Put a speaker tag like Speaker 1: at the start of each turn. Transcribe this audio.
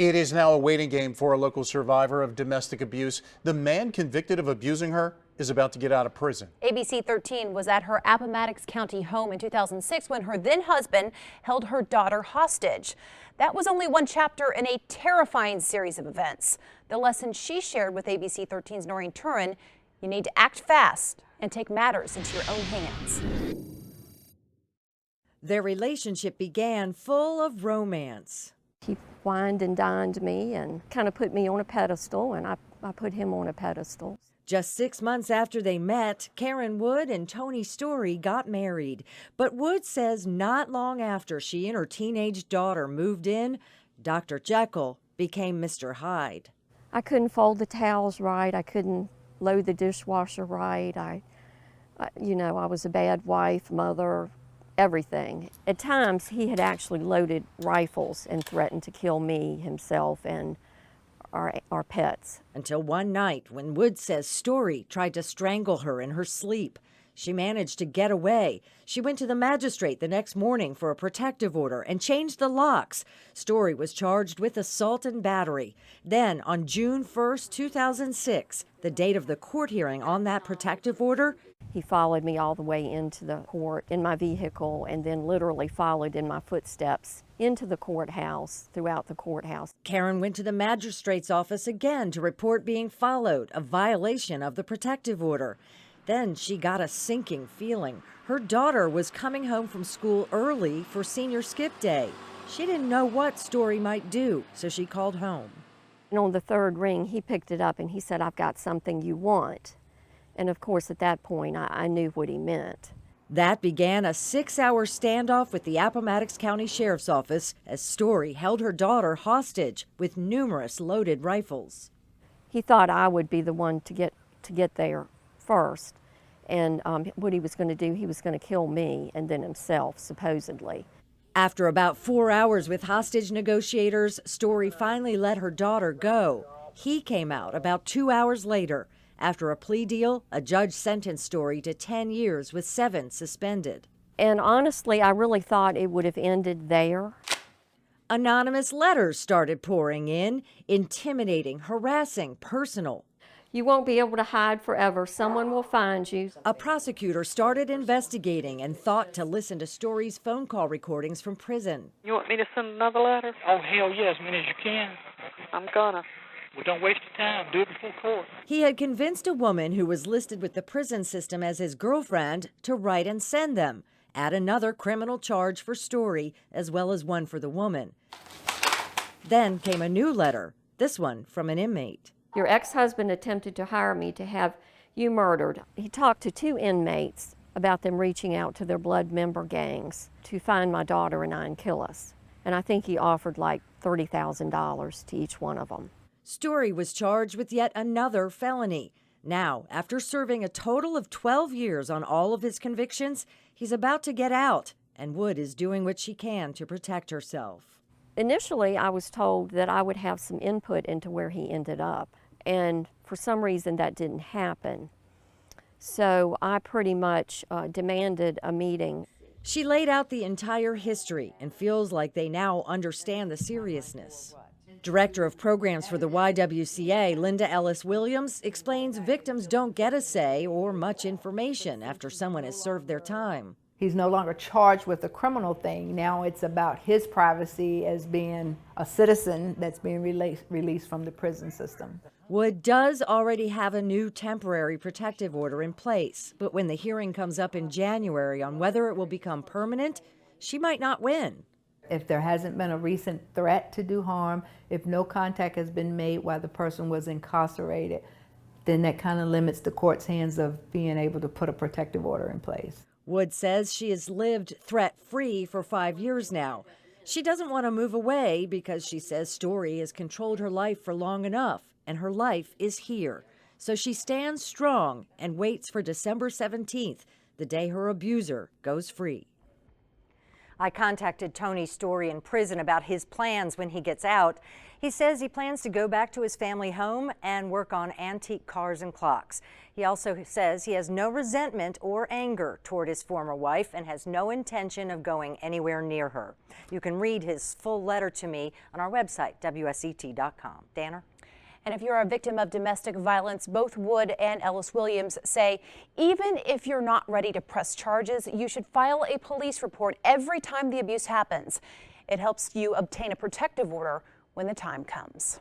Speaker 1: It is now a waiting game for a local survivor of domestic abuse. The man convicted of abusing her is about to get out of prison.
Speaker 2: ABC 13 was at her Appomattox County home in 2006 when her then husband held her daughter hostage. That was only one chapter in a terrifying series of events. The lesson she shared with ABC 13's Noreen Turyn: you need to act fast and take matters into your own hands.
Speaker 3: Their relationship began full of romance.
Speaker 4: He wined and dined me and kind of put me on a pedestal, and I put him on a pedestal.
Speaker 3: Just 6 months after they met, Karen Wood and Tony Story got married. But Wood says not long after she and her teenage daughter moved in, Dr. Jekyll became Mr. Hyde.
Speaker 4: I couldn't fold the towels right. I couldn't load the dishwasher right. I was a bad wife, mother, everything. At times, he had actually loaded rifles and threatened to kill me, himself, and our pets.
Speaker 3: Until one night when Wood says Story tried to strangle her in her sleep. She managed to get away. She went to the magistrate the next morning for a protective order and changed the locks. Story was charged with assault and battery. Then, on June 1st, 2006, the date of the court hearing on that protective order,
Speaker 4: he followed me all the way into the court in my vehicle and then literally followed in my footsteps into the courthouse, throughout the courthouse.
Speaker 3: Karen went to the magistrate's office again to report being followed, a violation of the protective order. Then she got a sinking feeling. Her daughter was coming home from school early for senior skip day. She didn't know what Story might do, so she called home.
Speaker 4: And on the third ring, he picked it up and he said, "I've got something you want." And of course, at that point, I knew what he meant.
Speaker 3: That began a 6-hour standoff with the Appomattox County Sheriff's Office as Story held her daughter hostage with numerous loaded rifles.
Speaker 4: He thought I would be the one to get there first. And what he was going to do, he was going to kill me and then himself, supposedly.
Speaker 3: After about 4 hours with hostage negotiators, Story finally let her daughter go. He came out about 2 hours later. After a plea deal, a judge sentenced Story to 10 years with 7 suspended.
Speaker 4: And honestly, I really thought it would have ended there.
Speaker 3: Anonymous letters started pouring in, intimidating, harassing, personal.
Speaker 4: "You won't be able to hide forever. Someone will find you."
Speaker 3: A prosecutor started investigating and thought to listen to Story's phone call recordings from prison.
Speaker 5: You want me to send another letter?
Speaker 6: Oh, hell yeah, as many as you can.
Speaker 5: I'm gonna.
Speaker 6: Well, don't waste your time. Do it before court.
Speaker 3: He had convinced a woman who was listed with the prison system as his girlfriend to write and send them. Add another criminal charge for Story, as well as one for the woman. Then came a new letter, this one from an inmate.
Speaker 4: "Your ex-husband attempted to hire me to have you murdered." He talked to 2 inmates about them reaching out to their blood member gangs to find my daughter and I and kill us. And I think he offered like $30,000 to each one of them.
Speaker 3: Story was charged with yet another felony. Now, after serving a total of 12 years on all of his convictions, he's about to get out, and Wood is doing what she can to protect herself.
Speaker 4: Initially, I was told that I would have some input into where he ended up, and for some reason that didn't happen. So I pretty much demanded a meeting.
Speaker 3: She laid out the entire history and feels like they now understand the seriousness. Director of Programs for the YWCA, Linda Ellis-Williams, explains victims don't get a say or much information after someone has served their time.
Speaker 7: He's no longer charged with a criminal thing. Now it's about his privacy as being a citizen that's being released from the prison system.
Speaker 3: Wood does already have a new temporary protective order in place, but when the hearing comes up in January on whether it will become permanent, she might not win.
Speaker 7: If there hasn't been a recent threat to do harm, if no contact has been made while the person was incarcerated, then that kind of limits the court's hands of being able to put a protective order in place.
Speaker 3: Wood says she has lived threat-free for 5 years now. She doesn't want to move away because she says Story has controlled her life for long enough, and her life is here. So she stands strong and waits for December 17th, the day her abuser goes free. I contacted Tony Story in prison about his plans when he gets out. He says he plans to go back to his family home and work on antique cars and clocks. He also says he has no resentment or anger toward his former wife and has no intention of going anywhere near her. You can read his full letter to me on our website, WSET.com. Danner?
Speaker 2: And if you're a victim of domestic violence, both Wood and Ellis Williams say even if you're not ready to press charges, you should file a police report every time the abuse happens. It helps you obtain a protective order when the time comes.